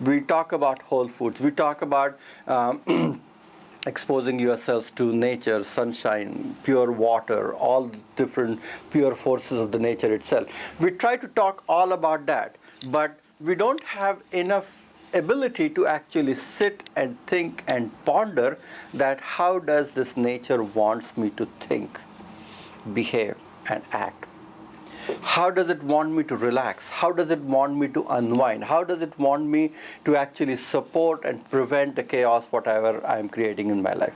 We talk about whole foods. We talk about exposing yourselves to nature, sunshine, pure water, all different pure forces of the nature itself. We try to talk all about that, but we don't have enough ability to actually sit and think and ponder that how does this nature wants me to think, behave, and act. How does it want me to relax? How does it want me to unwind? How does it want me to actually support and prevent the chaos, whatever I'm creating in my life?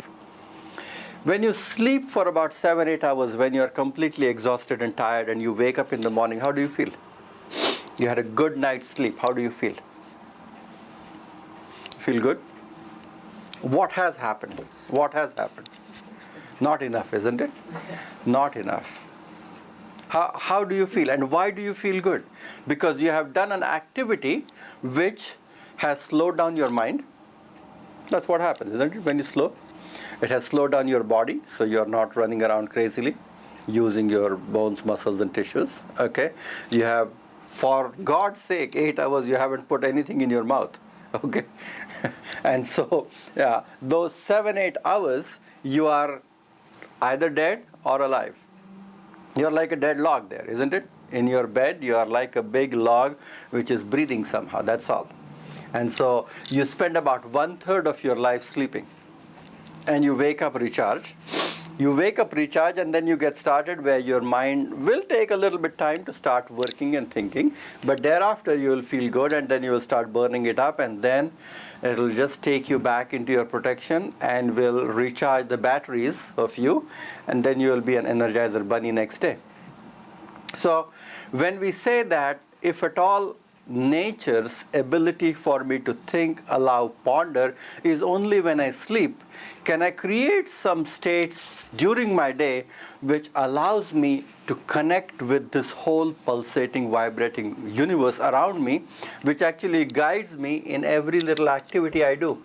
When you sleep for about 7-8 hours, when you're completely exhausted and tired and you wake up in the morning, how do you feel? You had a good night's sleep. How do you feel? Feel good? What has happened? What has happened? Not enough, isn't it? Not enough. How do you feel, and why do you feel good? Because you have done an activity which has slowed down your mind. That's what happens, isn't it, when you slow? It has slowed down your body, so you're not running around crazily, using your bones, muscles, and tissues. Okay? You have, for God's sake, 8 hours you haven't put anything in your mouth. Okay? And so, yeah, those 7-8 hours, you are either dead or alive. You're like a dead log there, isn't it? In your bed, you are like a big log which is breathing somehow, that's all. And so you spend about 1/3 of your life sleeping. And you wake up recharged. You wake up recharged, and then you get started where your mind will take a little bit time to start working and thinking. But thereafter you will feel good, and then you will start burning it up, and then it will just take you back into your protection and will recharge the batteries of you, and then you will be an Energizer bunny next day. So when we say that, if at all nature's ability for me to think, allow, ponder is only when I sleep, can I create some states during my day which allows me to connect with this whole pulsating, vibrating universe around me, which actually guides me in every little activity I do,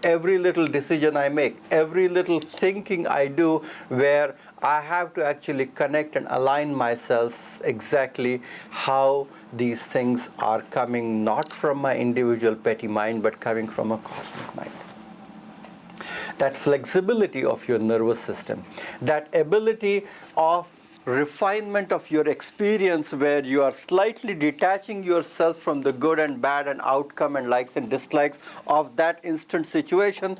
every little decision I make, every little thinking I do, where I have to actually connect and align myself exactly how these things are coming, not from my individual petty mind, but coming from a cosmic mind. That flexibility of your nervous system, that ability of refinement of your experience, where you are slightly detaching yourself from the good and bad and outcome and likes and dislikes of that instant situation,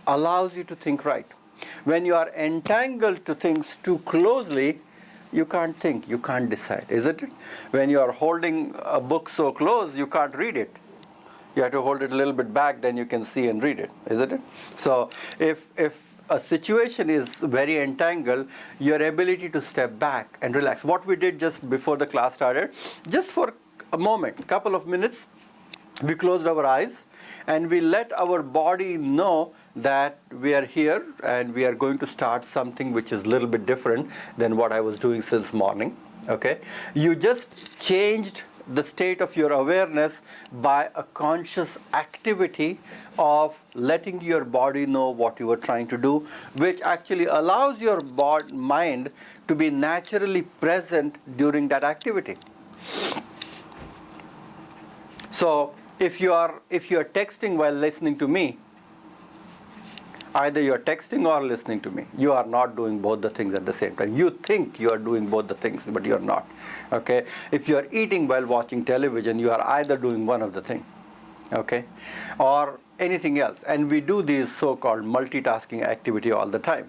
allows you to think right. When you are entangled to things too closely, you can't think, you can't decide, isn't it? When you are holding a book so close, you can't read it. You have to hold it a little bit back, then you can see and read it, isn't it? So if a situation is very entangled, your ability to step back and relax. What we did just before the class started, just for a moment, a couple of minutes, we closed our eyes and we let our body know that we are here and we are going to start something which is a little bit different than what I was doing since morning. Okay? You just changed the state of your awareness by a conscious activity of letting your body know what you were trying to do, which actually allows your mind to be naturally present during that activity. So if you are texting while listening to me, either you are texting or listening to me, you are not doing both the things at the same time. You think you are doing both the things, but you are not. Okay? If you are eating while watching television, you are either doing one of the things, okay, or anything else. And we do these so-called multitasking activity all the time.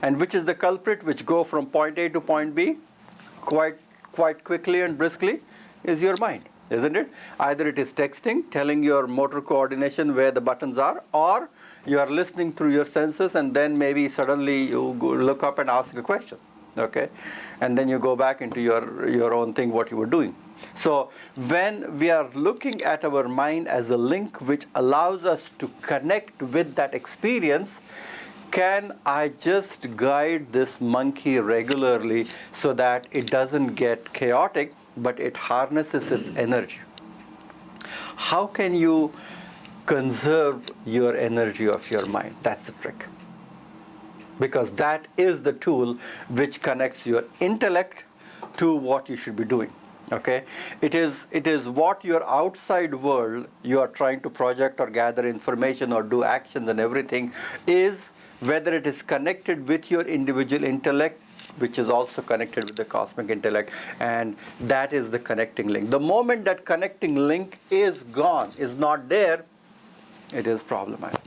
And which is the culprit which go from point A to point B quite quickly and briskly is your mind, isn't it? Either it is texting, telling your motor coordination where the buttons are, or you are listening through your senses, and then maybe suddenly you look up and ask a question, okay? And then you go back into your own thing, what you were doing. So when we are looking at our mind as a link which allows us to connect with that experience, can I just guide this monkey regularly so that it doesn't get chaotic, but it harnesses its energy? How can you conserve your energy of your mind? That's the trick. Because that is the tool which connects your intellect to what you should be doing. Okay, it is what your outside world you are trying to project or gather information or do actions and everything is, whether it is connected with your individual intellect, which is also connected with the cosmic intellect, and that is the connecting link. The moment that connecting link is gone, is not there, it is problematic.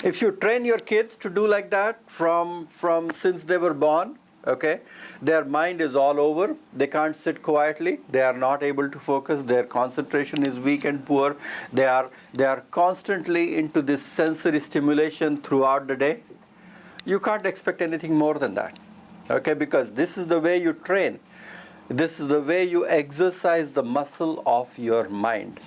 If you train your kids to do like that from since they were born, okay, their mind is all over, they can't sit quietly, they are not able to focus, their concentration is weak and poor, they are constantly into this sensory stimulation throughout the day. You can't expect anything more than that, okay, because this is the way you train, this is the way you exercise the muscle of your mind.